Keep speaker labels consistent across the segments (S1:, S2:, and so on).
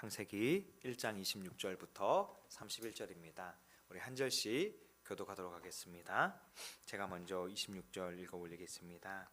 S1: 창세기 1장 26절부터 31절입니다. 우리 한 절씩 교독하도록 하겠습니다. 제가 먼저 26절 읽어 올리겠습니다.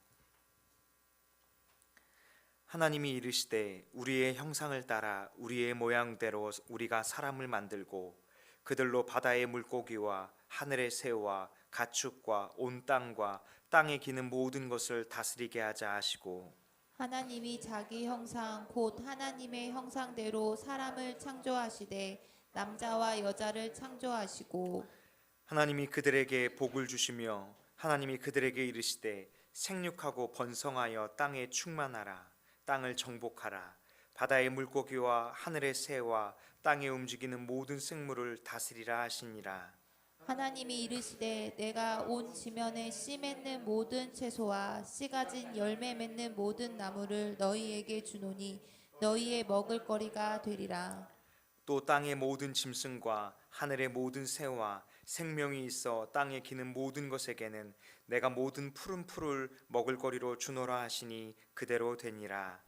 S1: 하나님이 이르시되 우리의 형상을 따라 우리의 모양대로 우리가 사람을 만들고 그들로 바다의 물고기와 하늘의 새와 가축과 온 땅과 땅에 기는 모든 것을 다스리게 하자 하시고,
S2: 하나님이 자기 형상 곧 하나님의 형상대로 사람을 창조하시되 남자와 여자를 창조하시고,
S1: 하나님이 그들에게 복을 주시며 하나님이 그들에게 이르시되 생육하고 번성하여 땅에 충만하라. 땅을 정복하라. 바다의 물고기와 하늘의 새와 땅에 움직이는 모든 생물을 다스리라 하시니라.
S2: 하나님이 이르시되 내가 온 지면에 씨 맺는 모든 채소와 씨 가진 열매 맺는 모든 나무를 너희에게 주노니 너희의 먹을거리가 되리라.
S1: 또 땅의 모든 짐승과 하늘의 모든 새와 생명이 있어 땅에 기는 모든 것에게는 내가 모든 푸른 풀을 먹을거리로 주노라 하시니 그대로 되니라.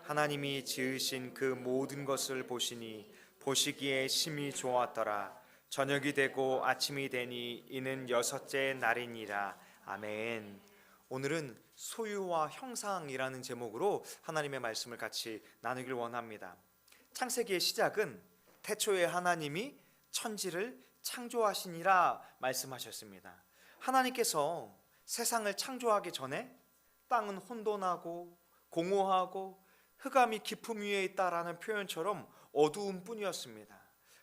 S1: 하나님이 지으신 그 모든 것을 보시니 보시기에 심히 좋았더라. 저녁이 되고 아침이 되니 이는 여섯째 날이니라. 아멘. 오늘은 소유와 형상이라는 제목으로 하나님의 말씀을 같이 나누길 원합니다. 창세기의 시작은 태초에 하나님이 천지를 창조하시니라 말씀하셨습니다. 하나님께서 세상을 창조하기 전에 땅은 혼돈하고 공허하고 흑암이 깊음 위에 있다라는 표현처럼 어두운 뿐이었습니다.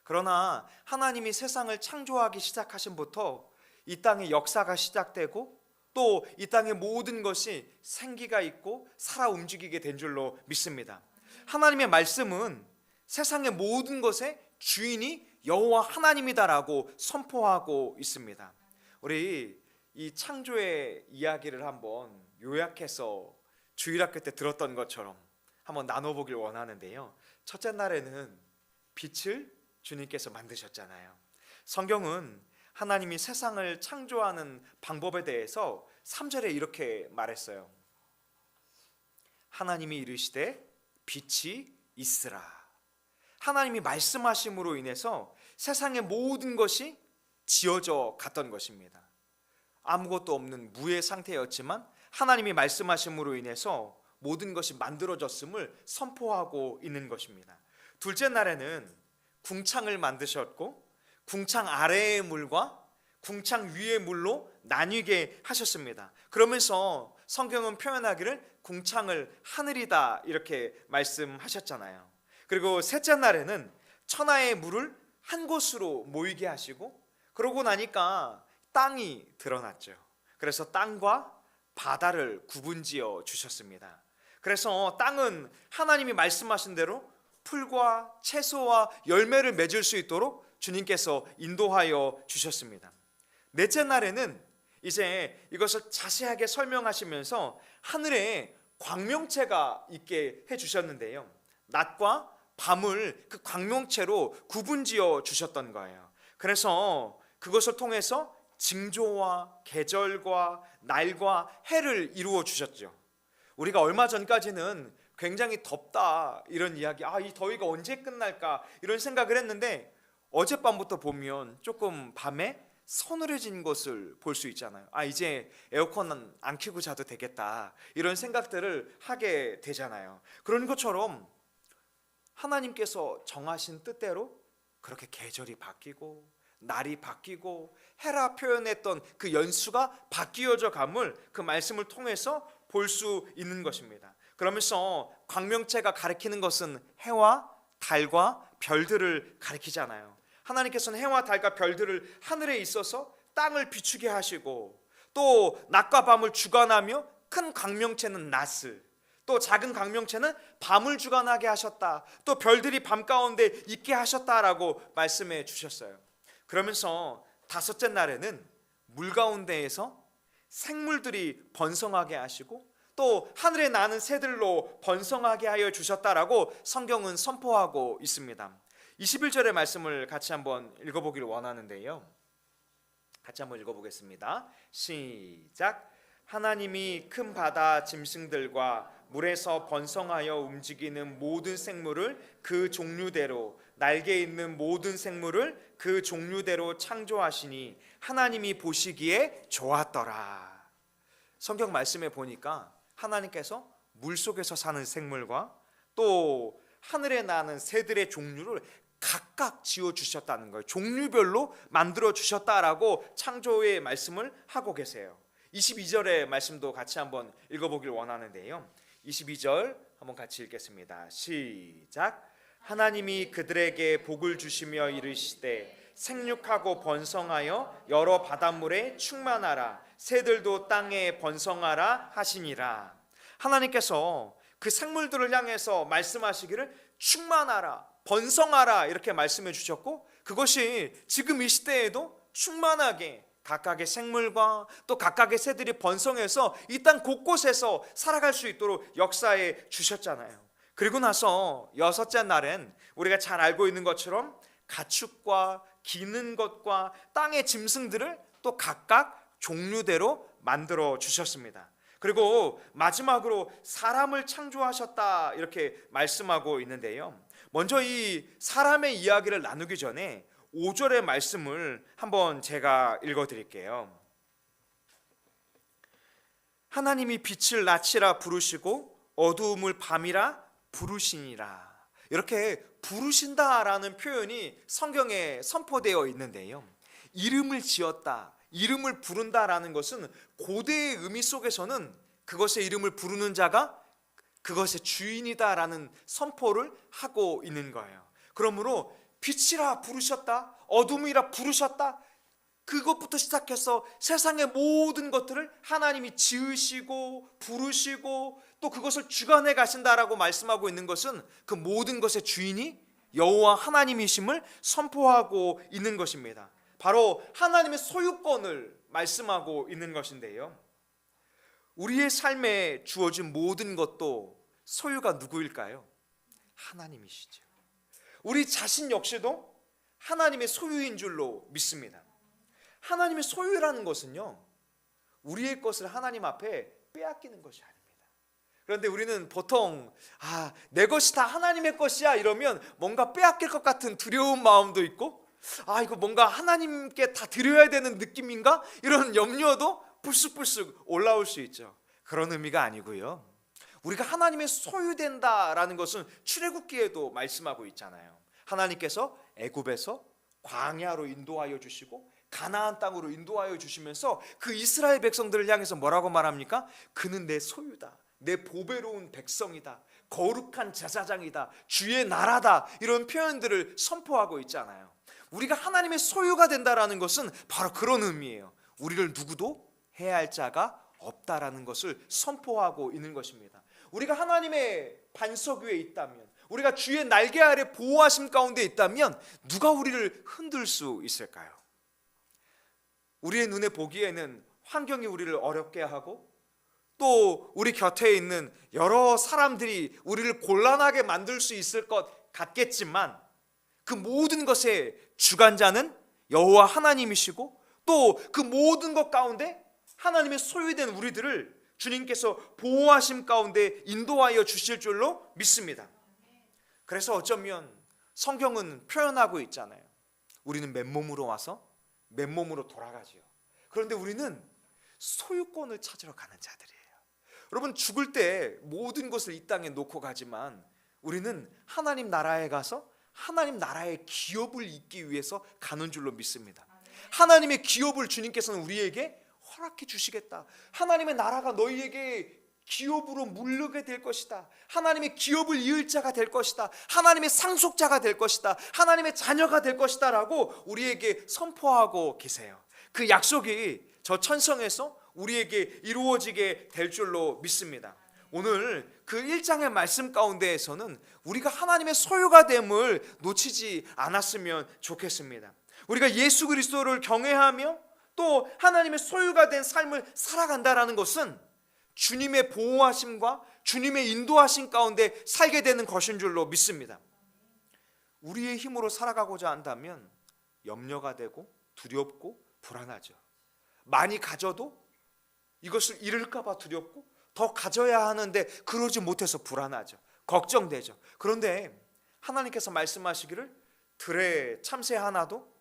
S1: 그러나 하나님이 세상을 창조하기 시작하신부터 이 땅의 역사가 시작되고 또 이 땅의 모든 것이 생기가 있고 살아 움직이게 된 줄로 믿습니다. 하나님의 말씀은 세상의 모든 것의 주인이 여호와 하나님이다라고 선포하고 있습니다. 우리 이 창조의 이야기를 한번 요약해서 주일학교 때 들었던 것처럼 한번 나눠보길 원하는데요. 첫째 날에는 빛을 주님께서 만드셨잖아요. 성경은 하나님이 세상을 창조하는 방법에 대해서 3절에 이렇게 말했어요. 하나님이 이르시되 빛이 있으라. 하나님이 말씀하심으로 인해서 세상의 모든 것이 지어져 갔던 것입니다. 아무것도 없는 무의 상태였지만 하나님이 말씀하심으로 인해서 모든 것이 만들어졌음을 선포하고 있는 것입니다. 둘째 날에는 궁창을 만드셨고 궁창 아래의 물과 궁창 위의 물로 나뉘게 하셨습니다. 그러면서 성경은 표현하기를 궁창을 하늘이다 이렇게 말씀하셨잖아요. 그리고 셋째 날에는 천하의 물을 한 곳으로 모이게 하시고 그러고 나니까 땅이 드러났죠. 그래서 땅과 바다를 구분지어 주셨습니다. 그래서 땅은 하나님이 말씀하신 대로 풀과 채소와 열매를 맺을 수 있도록 주님께서 인도하여 주셨습니다. 넷째 날에는 이제 이것을 자세하게 설명하시면서 하늘에 광명체가 있게 해주셨는데요. 낮과 밤을 그 광명체로 구분지어 주셨던 거예요. 그래서 그것을 통해서 징조와 계절과 날과 해를 이루어 주셨죠. 우리가 얼마 전까지는 굉장히 덥다 이런 이야기, 이 더위가 언제 끝날까 이런 생각을 했는데 어젯밤부터 보면 조금 밤에 서늘해진 것을 볼 수 있잖아요. 이제 에어컨 안 켜고 자도 되겠다 이런 생각들을 하게 되잖아요. 그런 것처럼 하나님께서 정하신 뜻대로 그렇게 계절이 바뀌고 날이 바뀌고 해라 표현했던 그 연수가 바뀌어져 감을 그 말씀을 통해서 볼 수 있는 것입니다. 그러면서 광명체가 가리키는 것은 해와 달과 별들을 가리키잖아요. 하나님께서는 해와 달과 별들을 하늘에 있어서 땅을 비추게 하시고 또 낮과 밤을 주관하며 큰 광명체는 낮을 또 작은 광명체는 밤을 주관하게 하셨다. 또 별들이 밤 가운데 있게 하셨다라고 말씀해 주셨어요. 그러면서 다섯째 날에는 물 가운데에서 생물들이 번성하게 하시고 또 하늘에 나는 새들로 번성하게 하여 주셨다라고 성경은 선포하고 있습니다. 21절의 말씀을 같이 한번 읽어보기를 원하는데요. 같이 한번 읽어보겠습니다. 시작. 하나님이 큰 바다 짐승들과 물에서 번성하여 움직이는 모든 생물을 그 종류대로, 날개 있는 모든 생물을 그 종류대로 창조하시니 하나님이 보시기에 좋았더라. 성경 말씀에 보니까 하나님께서 물속에서 사는 생물과 또 하늘에 나는 새들의 종류를 각각 지어주셨다는 거예요. 종류별로 만들어주셨다라고 창조의 말씀을 하고 계세요. 22절의 말씀도 같이 한번 읽어보길 원하는데요. 22절 한번 같이 읽겠습니다. 시작. 하나님이 그들에게 복을 주시며 이르시되 생육하고 번성하여 여러 바닷물에 충만하라. 새들도 땅에 번성하라 하시니라. 하나님께서 그 생물들을 향해서 말씀하시기를 충만하라, 번성하라 이렇게 말씀해 주셨고, 그것이 지금 이 시대에도 충만하게 각각의 생물과 또 각각의 새들이 번성해서 이 땅 곳곳에서 살아갈 수 있도록 역사해 주셨잖아요. 그리고 나서 여섯째 날엔 우리가 잘 알고 있는 것처럼 가축과 기는 것과 땅의 짐승들을 또 각각 종류대로 만들어 주셨습니다. 그리고 마지막으로 사람을 창조하셨다 이렇게 말씀하고 있는데요. 먼저 이 사람의 이야기를 나누기 전에 5절의 말씀을 한번 제가 읽어드릴게요. 하나님이 빛을 낮이라 부르시고 어두움을 밤이라 부르시니라. 이렇게 부르신다라는 표현이 성경에 선포되어 있는데요. 이름을 지었다, 이름을 부른다라는 것은 고대의 의미 속에서는 그것의 이름을 부르는 자가 그것의 주인이다라는 선포를 하고 있는 거예요. 그러므로 빛이라 부르셨다, 어둠이라 부르셨다, 그것부터 시작해서 세상의 모든 것들을 하나님이 지으시고 부르시고 또 그것을 주관해 가신다라고 말씀하고 있는 것은 그 모든 것의 주인이 여호와 하나님이심을 선포하고 있는 것입니다. 바로 하나님의 소유권을 말씀하고 있는 것인데요. 우리의 삶에 주어진 모든 것도 소유가 누구일까요? 하나님이시죠. 우리 자신 역시도 하나님의 소유인 줄로 믿습니다. 하나님의 소유라는 것은요, 우리의 것을 하나님 앞에 빼앗기는 것이 아닙니다. 그런데 우리는 보통 내 것이 다 하나님의 것이야 이러면 뭔가 빼앗길 것 같은 두려운 마음도 있고, 이거 뭔가 하나님께 다 드려야 되는 느낌인가? 이런 염려도 불쑥불쑥 올라올 수 있죠. 그런 의미가 아니고요. 우리가 하나님의 소유된다라는 것은 출애굽기에도 말씀하고 있잖아요. 하나님께서 애굽에서 광야로 인도하여 주시고 가나안 땅으로 인도하여 주시면서 그 이스라엘 백성들을 향해서 뭐라고 말합니까? 그는 내 소유다, 내 보배로운 백성이다, 거룩한 제사장이다, 주의 나라다, 이런 표현들을 선포하고 있잖아요. 우리가 하나님의 소유가 된다라는 것은 바로 그런 의미예요. 우리를 누구도 해할 자가 없다라는 것을 선포하고 있는 것입니다. 우리가 하나님의 반석 위에 있다면, 우리가 주의 날개 아래 보호하심 가운데 있다면 누가 우리를 흔들 수 있을까요? 우리의 눈에 보기에는 환경이 우리를 어렵게 하고 또 우리 곁에 있는 여러 사람들이 우리를 곤란하게 만들 수 있을 것 같겠지만, 그 모든 것의 주관자는 여호와 하나님이시고 또 그 모든 것 가운데 하나님의 소유된 우리들을 주님께서 보호하심 가운데 인도하여 주실 줄로 믿습니다. 그래서 어쩌면 성경은 표현하고 있잖아요. 우리는 맨몸으로 와서 맨몸으로 돌아가지요. 그런데 우리는 소유권을 찾으러 가는 자들이에요. 여러분, 죽을 때 모든 것을 이 땅에 놓고 가지만 우리는 하나님 나라에 가서 하나님 나라의 기업을 잇기 위해서 가는 줄로 믿습니다. 하나님의 기업을 주님께서는 우리에게 허락해 주시겠다. 하나님의 나라가 너희에게 기업으로 물르게 될 것이다. 하나님의 기업을 이을 자가 될 것이다. 하나님의 상속자가 될 것이다. 하나님의 자녀가 될 것이다 라고 우리에게 선포하고 계세요. 그 약속이 저 천성에서 우리에게 이루어지게 될 줄로 믿습니다. 오늘 그 1장의 말씀 가운데에서는 우리가 하나님의 소유가 됨을 놓치지 않았으면 좋겠습니다. 우리가 예수 그리스도를 경외하며 또 하나님의 소유가 된 삶을 살아간다라는 것은 주님의 보호하심과 주님의 인도하심 가운데 살게 되는 것인 줄로 믿습니다. 우리의 힘으로 살아가고자 한다면 염려가 되고 두렵고 불안하죠. 많이 가져도 이것을 잃을까 봐 두렵고 더 가져야 하는데 그러지 못해서 불안하죠. 걱정되죠. 그런데 하나님께서 말씀하시기를 들의 참새 하나도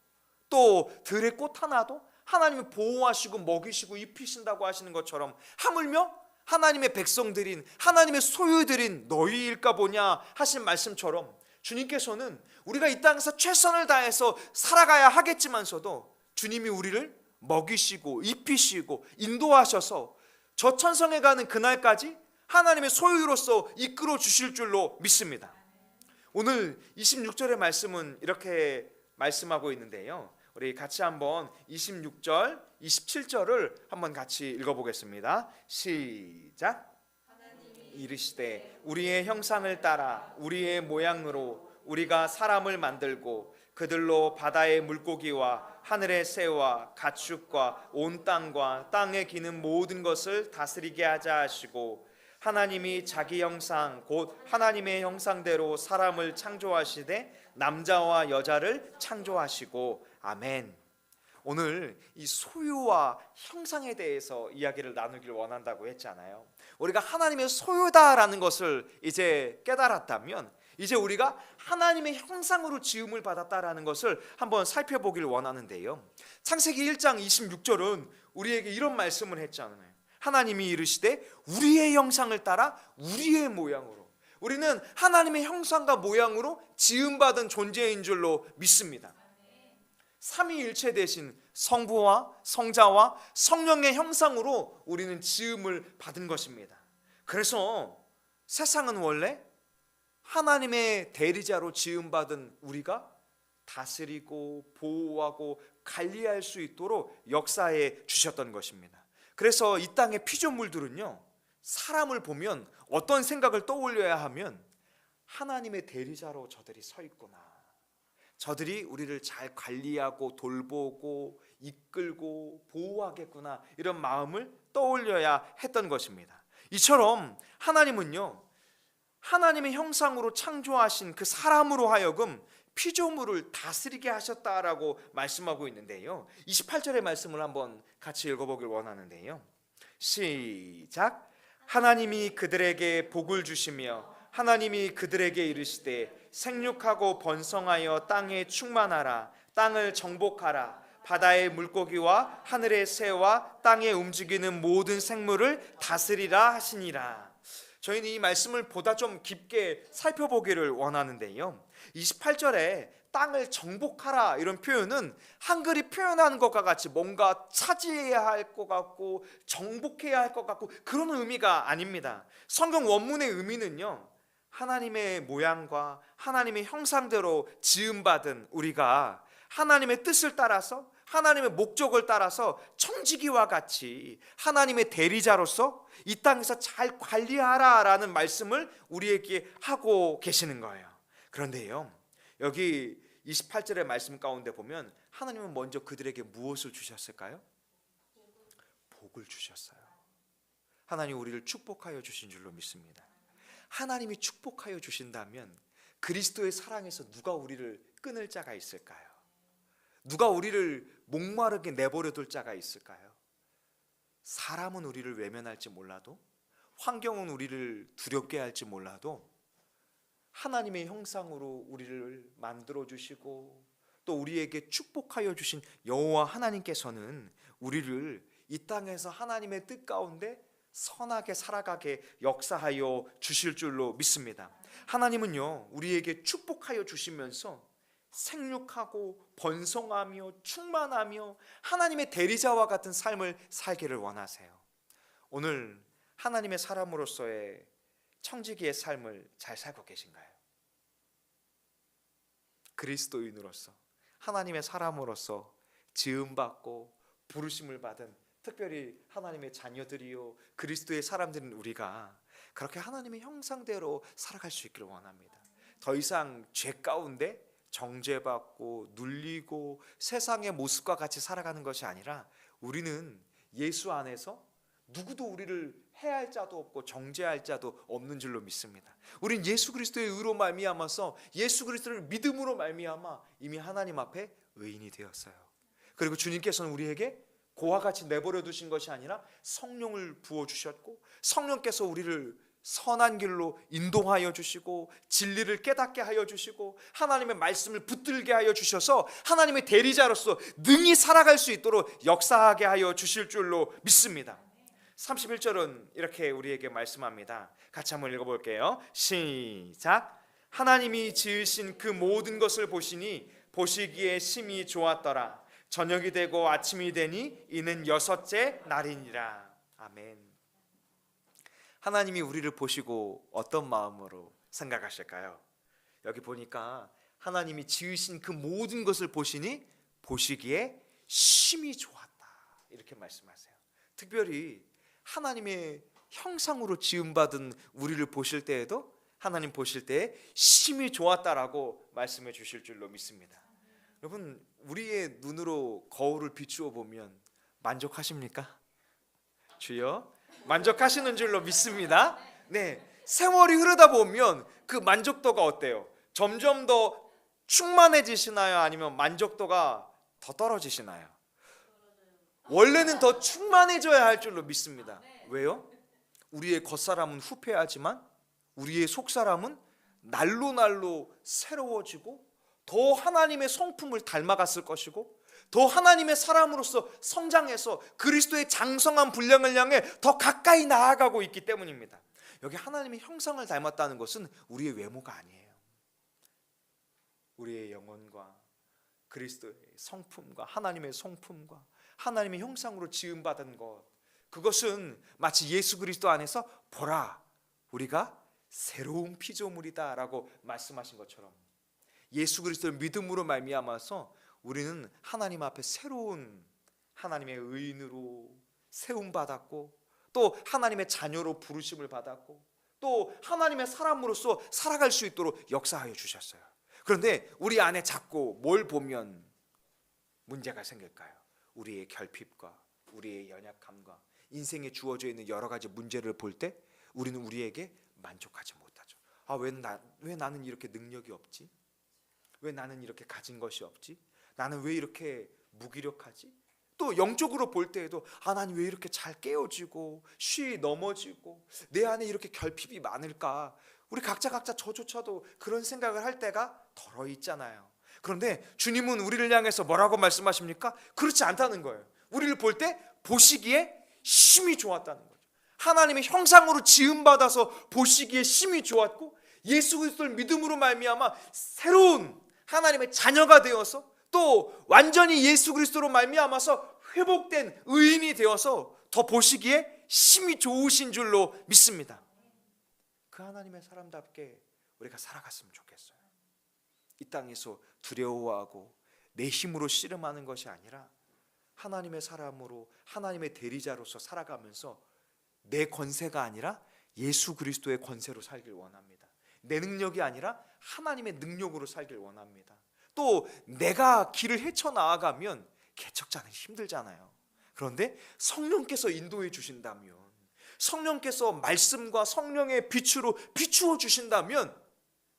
S1: 또 들의 꽃 하나도 하나님이 보호하시고 먹이시고 입히신다고 하시는 것처럼 하물며 하나님의 백성들인 하나님의 소유들인 너희일까 보냐 하신 말씀처럼 주님께서는 우리가 이 땅에서 최선을 다해서 살아가야 하겠지만서도 주님이 우리를 먹이시고 입히시고 인도하셔서 저 천성에 가는 그날까지 하나님의 소유로서 이끌어 주실 줄로 믿습니다. 오늘 26절의 말씀은 이렇게 말씀하고 있는데요, 우리 같이 한번 26절, 27절을 한번 같이 읽어보겠습니다. 시작. 이르시되 우리의 형상을 따라 우리의 모양으로 우리가 사람을 만들고 그들로 바다의 물고기와 하늘의 새와 가축과 온 땅과 땅에 기는 모든 것을 다스리게 하자 하시고, 하나님이 자기 형상 곧 하나님의 형상대로 사람을 창조하시되 남자와 여자를 창조하시고. 아멘. 오늘 이 소유와 형상에 대해서 이야기를 나누기를 원한다고 했잖아요. 우리가 하나님의 소유다라는 것을 이제 깨달았다면 이제 우리가 하나님의 형상으로 지음을 받았다라는 것을 한번 살펴보길 원하는데요, 창세기 1장 26절은 우리에게 이런 말씀을 했잖아요. 하나님이 이르시되 우리의 형상을 따라 우리의 모양으로. 우리는 하나님의 형상과 모양으로 지음받은 존재인 줄로 믿습니다. 삼위일체 대신 성부와 성자와 성령의 형상으로 우리는 지음을 받은 것입니다. 그래서 세상은 원래 하나님의 대리자로 지음받은 우리가 다스리고 보호하고 관리할 수 있도록 역사해 주셨던 것입니다. 그래서 이 땅의 피조물들은요, 사람을 보면 어떤 생각을 떠올려야 하면 하나님의 대리자로 저들이 서 있구나, 저들이 우리를 잘 관리하고 돌보고 이끌고 보호하겠구나, 이런 마음을 떠올려야 했던 것입니다. 이처럼 하나님은요, 하나님의 형상으로 창조하신 그 사람으로 하여금 피조물을 다스리게 하셨다라고 말씀하고 있는데요, 28절의 말씀을 한번 같이 읽어보길 원하는데요, 시작. 하나님이 그들에게 복을 주시며 하나님이 그들에게 이르시되 생육하고 번성하여 땅에 충만하라. 땅을 정복하라. 바다의 물고기와 하늘의 새와 땅에 움직이는 모든 생물을 다스리라 하시니라. 저희는 이 말씀을 보다 좀 깊게 살펴보기를 원하는데요, 28절에 땅을 정복하라 이런 표현은 한글이 표현하는 것과 같이 뭔가 차지해야 할 것 같고 정복해야 할 것 같고 그런 의미가 아닙니다. 성경 원문의 의미는요, 하나님의 모양과 하나님의 형상대로 지음받은 우리가 하나님의 뜻을 따라서 하나님의 목적을 따라서 청지기와 같이 하나님의 대리자로서 이 땅에서 잘 관리하라라는 말씀을 우리에게 하고 계시는 거예요. 그런데요, 여기 28절의 말씀 가운데 보면 하나님은 먼저 그들에게 무엇을 주셨을까요? 복을 주셨어요. 하나님 우리를 축복하여 주신 줄로 믿습니다. 하나님이 축복하여 주신다면 그리스도의 사랑에서 누가 우리를 끊을 자가 있을까요? 누가 우리를 목마르게 내버려 둘 자가 있을까요? 사람은 우리를 외면할지 몰라도, 환경은 우리를 두렵게 할지 몰라도 하나님의 형상으로 우리를 만들어 주시고 또 우리에게 축복하여 주신 여호와 하나님께서는 우리를 이 땅에서 하나님의 뜻 가운데 선하게 살아가게 역사하여 주실 줄로 믿습니다. 하나님은요, 우리에게 축복하여 주시면서 생육하고 번성하며 충만하며 하나님의 대리자와 같은 삶을 살기를 원하세요. 오늘 하나님의 사람으로서의 청지기의 삶을 잘 살고 계신가요? 그리스도인으로서 하나님의 사람으로서 지음받고 부르심을 받은 특별히 하나님의 자녀들이요 그리스도의 사람들인 우리가 그렇게 하나님의 형상대로 살아갈 수 있기를 원합니다. 더 이상 죄 가운데 정죄받고 눌리고 세상의 모습과 같이 살아가는 것이 아니라 우리는 예수 안에서 누구도 우리를 해할 자도 없고 정죄할 자도 없는 줄로 믿습니다. 우린 예수 그리스도의 의로 말미암아서 예수 그리스도를 믿음으로 말미암아 이미 하나님 앞에 의인이 되었어요. 그리고 주님께서는 우리에게 고와 같이 내버려 두신 것이 아니라 성령을 부어 주셨고, 성령께서 우리를 선한 길로 인도하여 주시고 진리를 깨닫게 하여 주시고 하나님의 말씀을 붙들게 하여 주셔서 하나님의 대리자로서 능히 살아갈 수 있도록 역사하게 하여 주실 줄로 믿습니다. 31절은 이렇게 우리에게 말씀합니다. 같이 한번 읽어볼게요. 시작. 하나님이 지으신 그 모든 것을 보시니 보시기에 심히 좋았더라. 저녁이 되고 아침이 되니 이는 여섯째 날이니라. 아멘. 하나님이 우리를 보시고 어떤 마음으로 생각하실까요? 여기 보니까 하나님이 지으신 그 모든 것을 보시니 보시기에 심히 좋았다, 이렇게 말씀하세요. 특별히 하나님의 형상으로 지음받은 우리를 보실 때에도 하나님 보실 때에 심히 좋았다라고 말씀해 주실 줄로 믿습니다. 여러분, 우리의 눈으로 거울을 비추어 보면 만족하십니까? 주여, 만족하시는 줄로 믿습니다. 네, 세월이 흐르다 보면 그 만족도가 어때요? 점점 더 충만해지시나요? 아니면 만족도가 더 떨어지시나요? 원래는 더 충만해져야 할 줄로 믿습니다. 왜요? 우리의 겉사람은 후패하지만 우리의 속사람은 날로 날로 새로워지고 더 하나님의 성품을 닮아갔을 것이고 더 하나님의 사람으로서 성장해서 그리스도의 장성한 분량을 향해 더 가까이 나아가고 있기 때문입니다. 여기 하나님의 형상을 닮았다는 것은 우리의 외모가 아니에요. 우리의 영혼과 그리스도의 성품과 하나님의 성품과 하나님의 형상으로 지음받은 것, 그것은 마치 예수 그리스도 안에서 보라, 우리가 새로운 피조물이다 라고 말씀하신 것처럼 예수 그리스도를 믿음으로 말미암아서 우리는 하나님 앞에 새로운 하나님의 의인으로 세움받았고 또 하나님의 자녀로 부르심을 받았고 또 하나님의 사람으로서 살아갈 수 있도록 역사하여 주셨어요. 그런데 우리 안에 자꾸 뭘 보면 문제가 생길까요? 우리의 결핍과 우리의 연약함과 인생에 주어져 있는 여러 가지 문제를 볼 때 우리는 우리에게 만족하지 못하죠. 왜 나는 이렇게 능력이 없지? 왜 나는 이렇게 가진 것이 없지? 나는 왜 이렇게 무기력하지? 또 영적으로 볼 때에도 나는 왜 이렇게 잘 깨어지고 쉬 넘어지고 내 안에 이렇게 결핍이 많을까? 우리 각자 저조차도 그런 생각을 할 때가 덜어 있잖아요. 그런데 주님은 우리를 향해서 뭐라고 말씀하십니까? 그렇지 않다는 거예요. 우리를 볼 때 보시기에 심히 좋았다는 거죠. 하나님의 형상으로 지음받아서 보시기에 심히 좋았고 예수 그리스도를 믿음으로 말미암아 새로운 하나님의 자녀가 되어서 또 완전히 예수 그리스도로 말미암아서 회복된 의인이 되어서 더 보시기에 심히 좋으신 줄로 믿습니다. 그 하나님의 사람답게 우리가 살아갔으면 좋겠어요. 이 땅에서 두려워하고 내 힘으로 씨름하는 것이 아니라 하나님의 사람으로 하나님의 대리자로서 살아가면서 내 권세가 아니라 예수 그리스도의 권세로 살길 원합니다. 내 능력이 아니라 하나님의 능력으로 살길 원합니다. 또 내가 길을 헤쳐나아가면 개척자는 힘들잖아요. 그런데 성령께서 인도해 주신다면, 성령께서 말씀과 성령의 빛으로 비추어 주신다면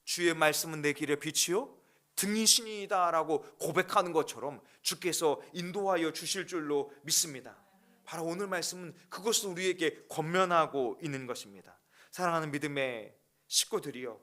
S1: 주의 말씀은 내 길의 빛이요 등이신이다 라고 고백하는 것처럼 주께서 인도하여 주실 줄로 믿습니다. 바로 오늘 말씀은 그것을 우리에게 권면하고 있는 것입니다. 사랑하는 믿음의 식구들이여,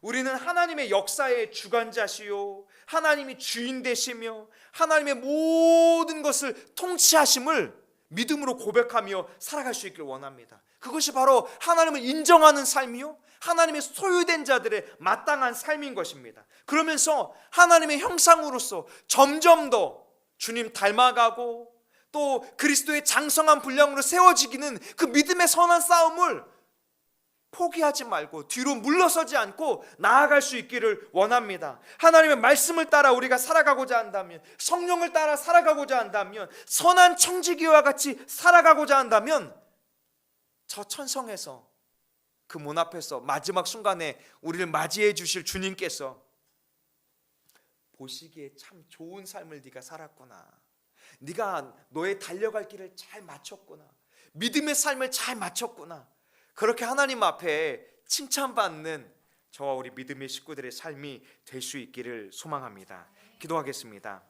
S1: 우리는 하나님의 역사의 주관자시요 하나님이 주인 되시며 하나님의 모든 것을 통치하심을 믿음으로 고백하며 살아갈 수 있길 원합니다. 그것이 바로 하나님을 인정하는 삶이요 하나님의 소유된 자들의 마땅한 삶인 것입니다. 그러면서 하나님의 형상으로서 점점 더 주님 닮아가고 또 그리스도의 장성한 분량으로 세워지기는 그 믿음의 선한 싸움을 포기하지 말고 뒤로 물러서지 않고 나아갈 수 있기를 원합니다. 하나님의 말씀을 따라 우리가 살아가고자 한다면, 성령을 따라 살아가고자 한다면, 선한 청지기와 같이 살아가고자 한다면 저 천성에서 그 문 앞에서 마지막 순간에 우리를 맞이해 주실 주님께서 보시기에 참 좋은 삶을 네가 살았구나, 네가 너의 달려갈 길을 잘 마쳤구나, 믿음의 삶을 잘 마쳤구나, 그렇게 하나님 앞에 칭찬받는 저와 우리 믿음의 식구들의 삶이 될 수 있기를 소망합니다. 기도하겠습니다.